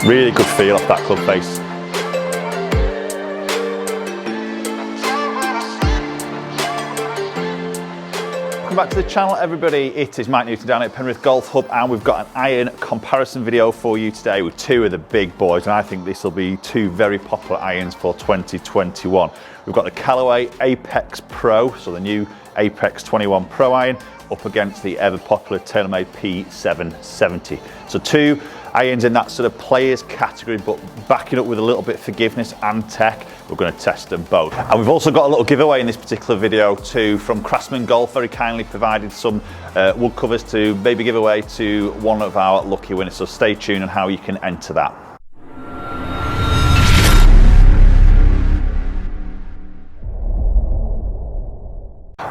Really good feel off that club face. Welcome back to the channel, everybody. It is Mike Newton down at Penrith Golf Hub, and we've got an iron comparison video for you today with two of the big boys, and I think this will be two very popular irons for 2021. We've got the Callaway Apex Pro, so the new Apex 21 Pro Iron, up against the ever popular TaylorMade P770. So two irons in that sort of players category, but backing up with a little bit of forgiveness and tech. We're going to test them both. And we've also got a little giveaway in this particular video too, from Craftsman Golf. Very kindly provided some wood covers to maybe give away to one of our lucky winners. So stay tuned on how you can enter that.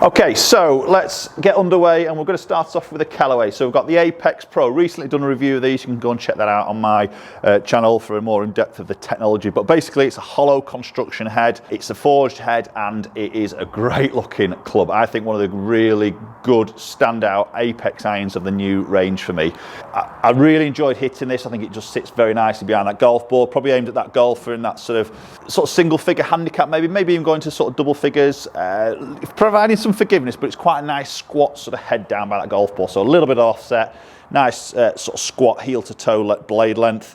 Okay, so let's get underway, and we're going to start off with the Callaway. So we've got the Apex Pro. Recently done a review of these. You can go and check that out on my channel for a more in-depth of the technology. But basically, it's a hollow construction head. It's a forged head, and it is a great looking club. I think one of the really good standout Apex irons of the new range for me. I really enjoyed hitting this. I think it just sits very nicely behind that golf ball. Probably aimed at that golfer in that sort of single figure handicap, maybe even going to sort of double figures, providing some forgiveness, but it's quite a nice squat sort of head down by that golf ball. So a little bit of offset, nice sort of squat heel to toe blade length,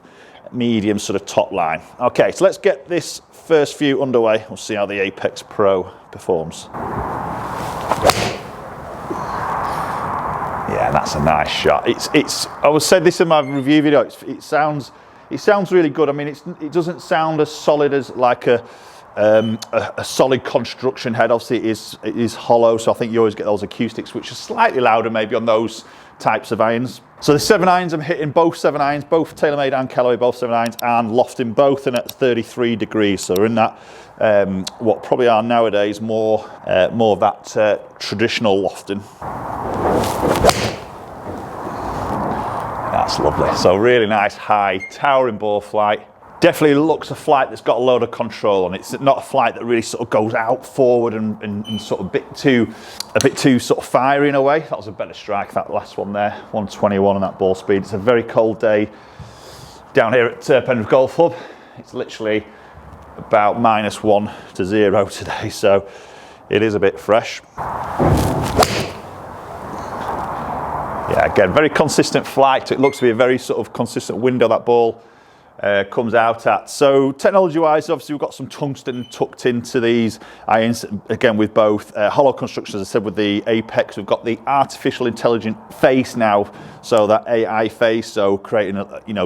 medium sort of top line. Okay, so let's get this first few underway. We'll see how the Apex Pro performs. Yeah, that's a nice shot. I was saying this in my review video. It sounds really good. I mean, it doesn't sound as solid as like a solid construction head. Obviously it is hollow, so I think you always get those acoustics which are slightly louder maybe on those types of irons. So the 7 irons, I'm hitting both 7 irons, both TaylorMade and Callaway, both 7 irons, and lofting both in at 33 degrees. So we're in that what probably are nowadays more of that traditional lofting. That's lovely. So really nice high towering ball flight. Definitely looks a flight that's got a load of control on it. It's not a flight that really sort of goes out forward and sort of a bit too sort of fiery in a way. That was a better strike, that last one there, 121 on that ball speed. It's a very cold day down here at Penrith Golf Hub. It's literally about -1 to 0 today, so it is a bit fresh. Yeah, again, very consistent flight. It looks to be a very sort of consistent window that ball comes out at. So technology wise, obviously we've got some tungsten tucked into these irons, again with both hollow construction. As I said, with the Apex we've got the artificial intelligent face now, so that AI face, so creating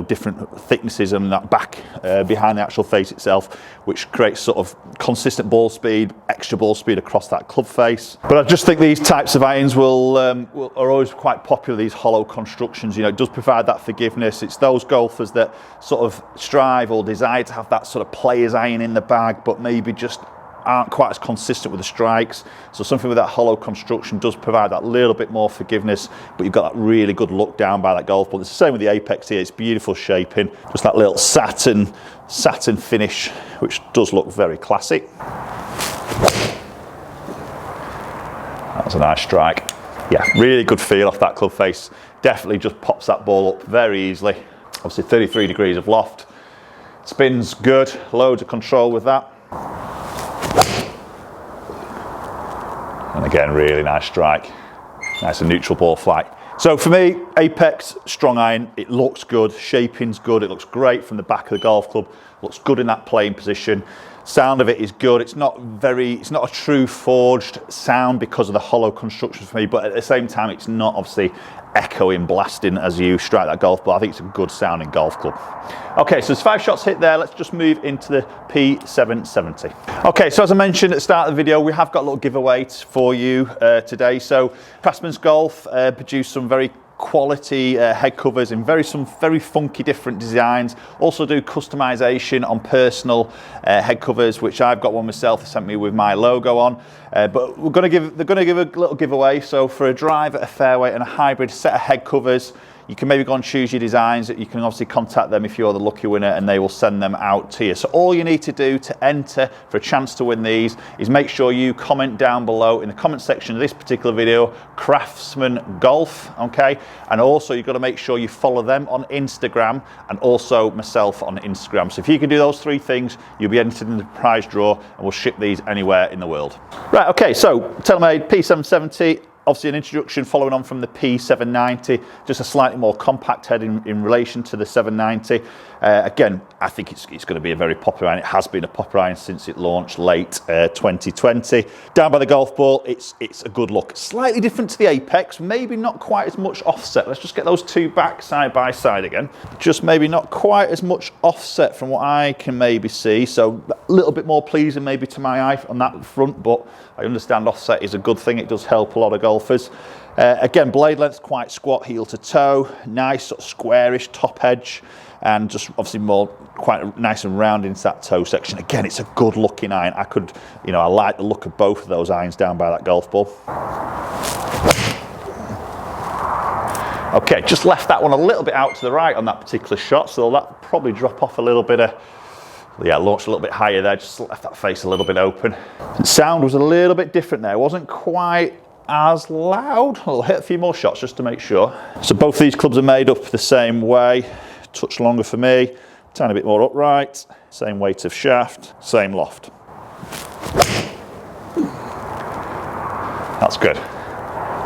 different thicknesses and that back behind the actual face itself, which creates sort of consistent ball speed, extra ball speed across that club face. But I just think these types of irons are always quite popular, these hollow constructions. It does provide that forgiveness. It's those golfers that sort of strive or desire to have that sort of player's iron in the bag, but maybe just aren't quite as consistent with the strikes. So something with that hollow construction does provide that little bit more forgiveness, but you've got that really good look down by that golf ball. It's the same with the Apex here. It's beautiful shaping, just that little satin finish, which does look very classic. That was a nice strike. Yeah, really good feel off that club face. Definitely just pops that ball up very easily. Obviously 33 degrees of loft. Spin's good, loads of control with that. And again, really nice strike. Nice and neutral ball flight. So for me, Apex, strong iron. It looks good, shaping's good. It looks great from the back of the golf club. Looks good in that playing position. Sound of it is good. It's not a true forged sound because of the hollow construction for me, but at the same time, it's not obviously echoing, blasting as you strike that golf ball. I think it's a good sounding golf club. Okay, so there's 5 shots hit there. Let's just move into the P770. Okay, so as I mentioned at the start of the video, we have got a little giveaway for you today. So Craftsman Golf produced some very quality head covers in some very funky different designs. Also do customization on personal head covers, which I've got one myself. They sent me with my logo on. But they're going to give a little giveaway. So for a driver, a fairway and a hybrid set of head covers, you can maybe go and choose your designs. You can obviously contact them if you're the lucky winner, and they will send them out to you. So all you need to do to enter for a chance to win these is make sure you comment down below in the comment section of this particular video, Craftsman Golf, okay? And also you've got to make sure you follow them on Instagram and also myself on Instagram. So if you can do those three things, you'll be entered in the prize draw, and we'll ship these anywhere in the world. Right, okay, so TaylorMade P770, obviously an introduction following on from the P790, just a slightly more compact head in relation to the 790. Again, I think it's going to be a very popular iron. It has been a popular iron since it launched late 2020. Down by the golf ball, it's a good look. Slightly different to the Apex, maybe not quite as much offset. Let's just get those two back side by side again. Just maybe not quite as much offset from what I can maybe see. So a little bit more pleasing maybe to my eye on that front, but I understand offset is a good thing. It does help a lot of golfers. Again, blade length quite squat, heel to toe, nice sort of squarish top edge, and just obviously more quite nice and round into that toe section. Again, it's a good looking iron. I like the look of both of those irons down by that golf ball. Okay, just left that one a little bit out to the right on that particular shot, so that'll probably drop off a little bit of, yeah, launched a little bit higher there, just left that face a little bit open. And sound was a little bit different there, it wasn't quite as loud. I'll hit a few more shots just to make sure. So both these clubs are made up the same way. Touch longer for me, tiny bit more upright, same weight of shaft, same loft. That's good.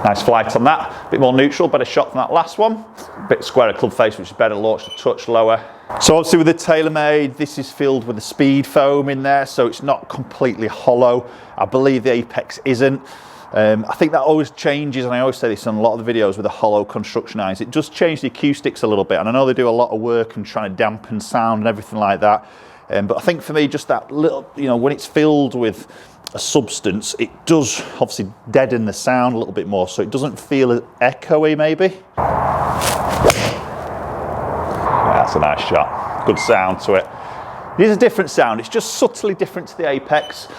Nice flight on that, bit more neutral, better shot than that last one. Bit squarer club face, which is better, launched a touch lower. So obviously with the TaylorMade, this is filled with the speed foam in there, so it's not completely hollow. I believe the Apex isn't. I think that always changes, and I always say this on a lot of the videos with the hollow construction irons. It does change the acoustics a little bit, and I know they do a lot of work and trying to dampen sound and everything like that. But I think for me, just that little, when it's filled with a substance, it does obviously deaden the sound a little bit more, so it doesn't feel as echoey maybe. Yeah, that's a nice shot. Good sound to it. It is a different sound. It's just subtly different to the Apex.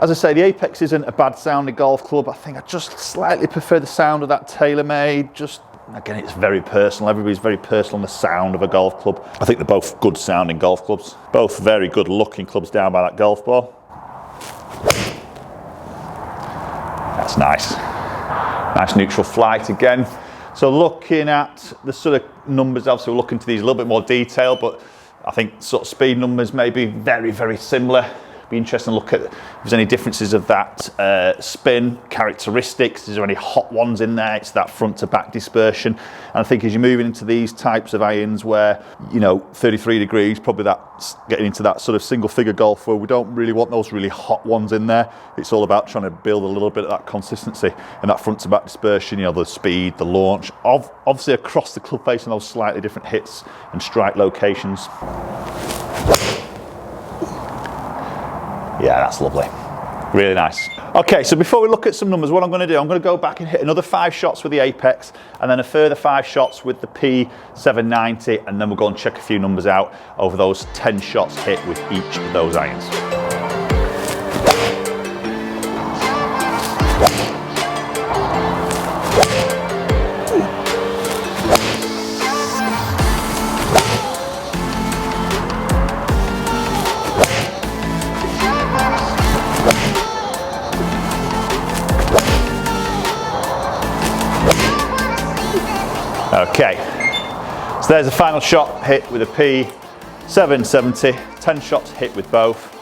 As I say, the Apex isn't a bad sounding golf club. I think I just slightly prefer the sound of that TaylorMade. Just, again, it's very personal. Everybody's very personal on the sound of a golf club. I think they're both good sounding golf clubs. Both very good looking clubs down by that golf ball. That's nice. Nice neutral flight again. So looking at the sort of numbers, obviously we're looking to these a little bit more detail, but I think sort of speed numbers may be very, very similar. Be interesting to look at if there's any differences of that spin characteristics. Is there any hot ones in there? It's that front to back dispersion. And I think as you're moving into these types of irons where, 33 degrees, probably that's getting into that sort of single figure golf where we don't really want those really hot ones in there. It's all about trying to build a little bit of that consistency and that front to back dispersion, the speed, the launch, obviously across the club face and those slightly different hits and strike locations. Yeah, that's lovely. Really nice. Okay, so before we look at some numbers, what I'm going to do, I'm going to go back and hit another 5 shots with the Apex and then a further 5 shots with the P790, and then we'll go and check a few numbers out over those 10 shots hit with each of those irons. Okay, so there's a final shot hit with a P770, 10 shots hit with both.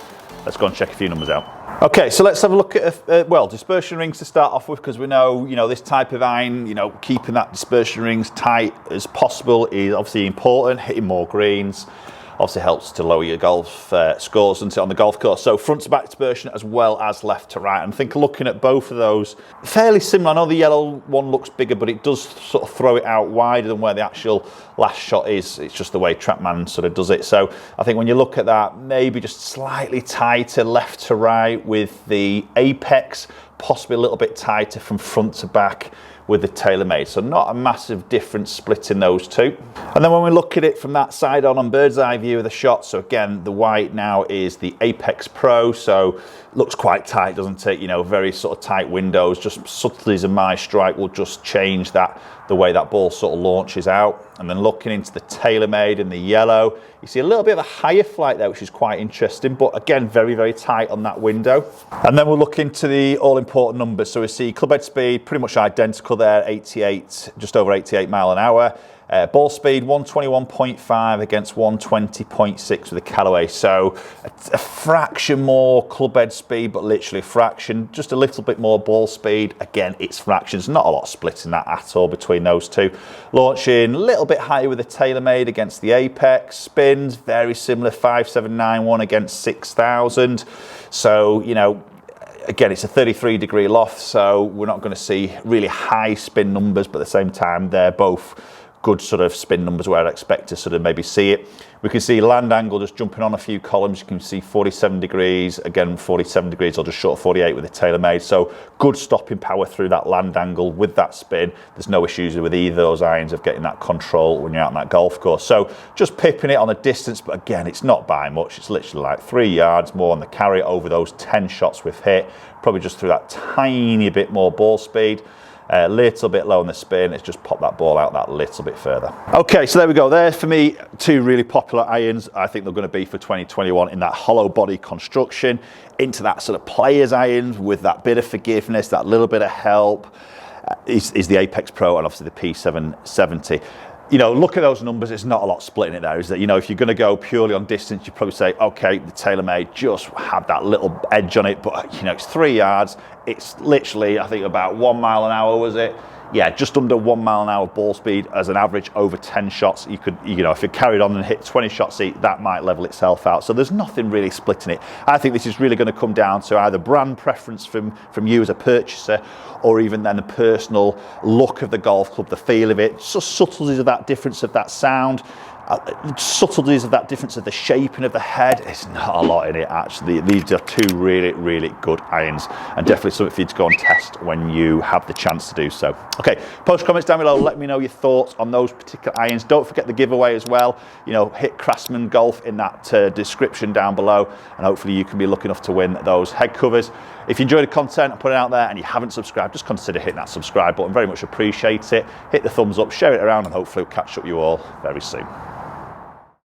Let's go and check a few numbers out. Okay, so let's have a look at, dispersion rings to start off with, because we know, this type of iron, keeping that dispersion rings tight as possible is obviously important. Hitting more greens obviously helps to lower your golf scores on the golf course. So front to back dispersion as well as left to right. And I think looking at both of those, fairly similar. I know the yellow one looks bigger, but it does sort of throw it out wider than where the actual last shot is. It's just the way TrackMan sort of does it. So I think when you look at that, maybe just slightly tighter left to right with the Apex, possibly a little bit tighter from front to back with the TaylorMade. So not a massive difference split in those two. And then when we look at it from that side on bird's eye view of the shot, so again, the white now is the Apex Pro, so looks quite tight, doesn't it? Very sort of tight windows, just subtleties of my strike will just change that the way that ball sort of launches out. And then looking into the TaylorMade in the yellow, you see a little bit of a higher flight there, which is quite interesting, but again, very, very tight on that window. And then we'll look into the all-important numbers. So we see club head speed pretty much identical there, 88, just over 88 mile an hour. Ball speed 121.5 against 120.6 with the Callaway, so a fraction more club head speed, but literally a fraction, just a little bit more ball speed. Again, it's fractions, not a lot of splitting that at all between those two. Launching a little bit higher with the TaylorMade against the Apex. Spins very similar, 5791 against 6000. So, you know, again, it's a 33-degree loft, so we're not going to see really high spin numbers, but at the same time, they're both good sort of spin numbers where I'd expect to sort of maybe see it. We can see land angle just jumping on a few columns. You can see 47 degrees, again 47 degrees or just short of 48 with the TaylorMade. So good stopping power through that land angle with that spin. There's no issues with either of those irons of getting that control when you're out on that golf course. So just pipping it on a distance, but again, it's not by much. It's literally like 3 yards more on the carry over those 10 shots we've hit. Probably just through that tiny bit more ball speed. A little bit low on the spin, it's just popped that ball out that little bit further. Okay, so there we go. There for me, two really popular irons. I think they're going to be for 2021 in that hollow body construction, into that sort of player's irons with that bit of forgiveness, that little bit of help, is the Apex Pro and obviously the P770. You know, look at those numbers, it's not a lot splitting it there, is that, you know, if you're going to go purely on distance, you probably say, okay, the TaylorMade just had that little edge on it, but, you know, it's 3 yards. It's literally, I think, about 1 mile an hour, was it? Yeah, just under 1 mile an hour ball speed as an average over 10 shots. You could, you know, if it carried on and hit 20 shots each, that might level itself out. So there's nothing really splitting it. I think this is really going to come down to either brand preference from you as a purchaser, or even then the personal look of the golf club, the feel of it, so subtleties of that difference of that sound. Subtleties of that difference of the shaping of the head. It's not a lot in it, actually. These are two really, really good irons, and definitely something for you to go and test when you have the chance to do so. Okay, post comments down below, let me know your thoughts on those particular irons. Don't forget the giveaway as well. You know, hit Craftsman Golf in that description down below, and hopefully you can be lucky enough to win those head covers. If you enjoy the content I put it out there and you haven't subscribed, just consider hitting that subscribe button. Very much appreciate it. Hit the thumbs up, share it around, and hopefully we'll catch up with you all very soon.